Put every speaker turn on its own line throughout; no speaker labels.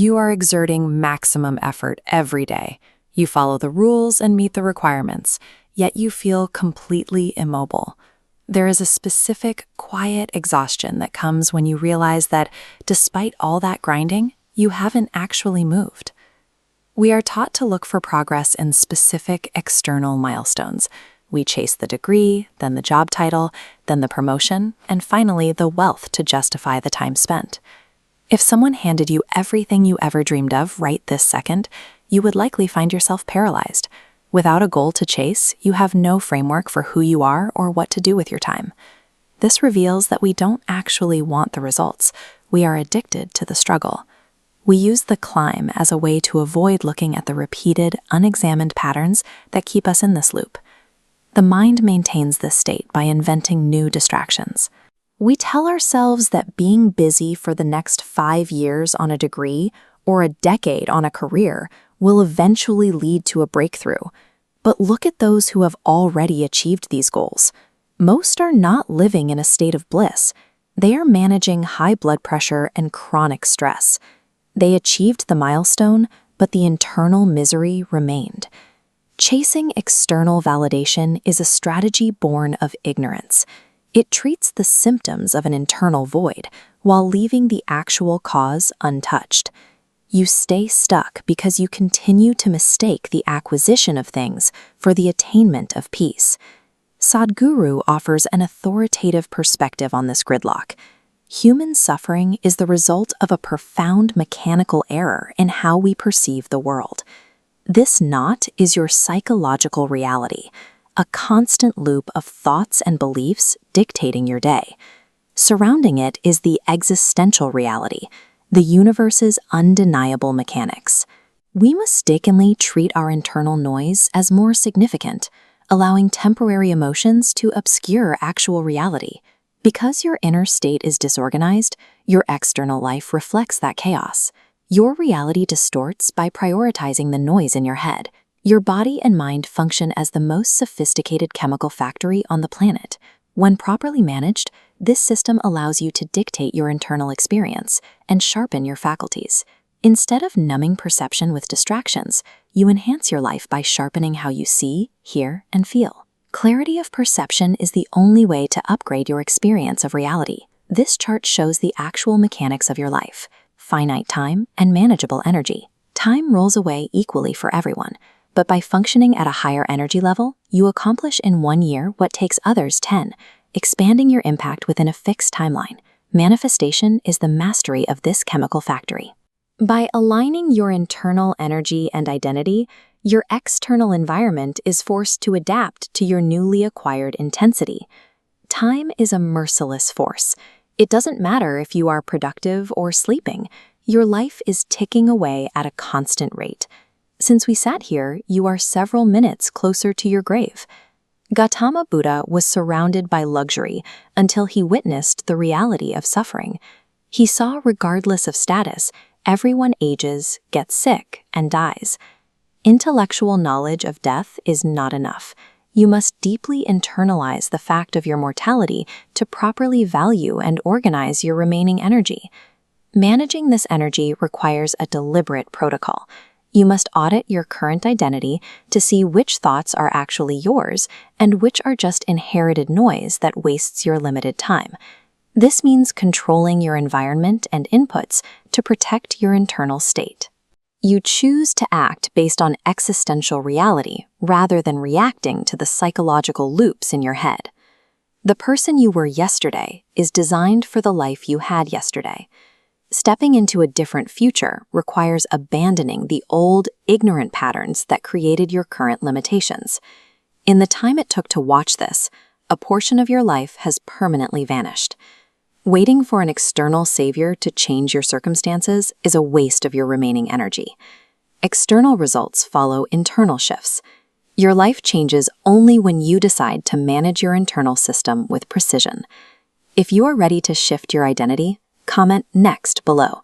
You are exerting maximum effort every day. You follow the rules and meet the requirements, yet you feel completely immobile. There is a specific, quiet exhaustion that comes when you realize that, despite all that grinding, you haven't actually moved. We are taught to look for progress in specific external milestones. We chase the degree, then the job title, then the promotion, and finally the wealth to justify the time spent. If someone handed you everything you ever dreamed of right this second, you would likely find yourself paralyzed. Without a goal to chase, you have no framework for who you are or what to do with your time. This reveals that we don't actually want the results. We are addicted to the struggle. We use the climb as a way to avoid looking at the repeated, unexamined patterns that keep us in this loop. The mind maintains this state by inventing new distractions. We tell ourselves that being busy for the next 5 years on a degree or a decade on a career will eventually lead to a breakthrough. But look at those who have already achieved these goals. Most are not living in a state of bliss. They are managing high blood pressure and chronic stress. They achieved the milestone, but the internal misery remained. Chasing external validation is a strategy born of ignorance. It treats the symptoms of an internal void while leaving the actual cause untouched. You stay stuck because you continue to mistake the acquisition of things for the attainment of peace. Sadhguru offers an authoritative perspective on this gridlock. Human suffering is the result of a profound mechanical error in how we perceive the world. This knot is your psychological reality, a constant loop of thoughts and beliefs dictating your day. Surrounding it is the existential reality, the universe's undeniable mechanics. We mistakenly treat our internal noise as more significant, allowing temporary emotions to obscure actual reality. Because your inner state is disorganized, your external life reflects that chaos. Your reality distorts by prioritizing the noise in your head. Your body and mind function as the most sophisticated chemical factory on the planet. When properly managed, this system allows you to dictate your internal experience and sharpen your faculties. Instead of numbing perception with distractions, you enhance your life by sharpening how you see, hear, and feel. Clarity of perception is the only way to upgrade your experience of reality. This chart shows the actual mechanics of your life: finite time and manageable energy. Time rolls away equally for everyone, but by functioning at a higher energy level, you accomplish in 1 year what takes others 10, expanding your impact within a fixed timeline. Manifestation is the mastery of this chemical factory. By aligning your internal energy and identity, your external environment is forced to adapt to your newly acquired intensity. Time is a merciless force. It doesn't matter if you are productive or sleeping. Your life is ticking away at a constant rate. Since we sat here, you are several minutes closer to your grave. Gautama Buddha was surrounded by luxury until he witnessed the reality of suffering. He saw, regardless of status, everyone ages, gets sick, and dies. Intellectual knowledge of death is not enough. You must deeply internalize the fact of your mortality to properly value and organize your remaining energy. Managing this energy requires a deliberate protocol. You must audit your current identity to see which thoughts are actually yours and which are just inherited noise that wastes your limited time. This means controlling your environment and inputs to protect your internal state. You choose to act based on existential reality rather than reacting to the psychological loops in your head. The person you were yesterday is designed for the life you had yesterday. Stepping into a different future requires abandoning the old, ignorant patterns that created your current limitations. In the time it took to watch this, a portion of your life has permanently vanished. Waiting for an external savior to change your circumstances is a waste of your remaining energy. External results follow internal shifts. Your life changes only when you decide to manage your internal system with precision. If you are ready to shift your identity, comment next below.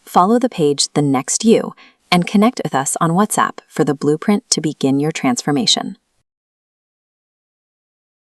Follow the page The Next You and connect with us on WhatsApp for the blueprint to begin your transformation.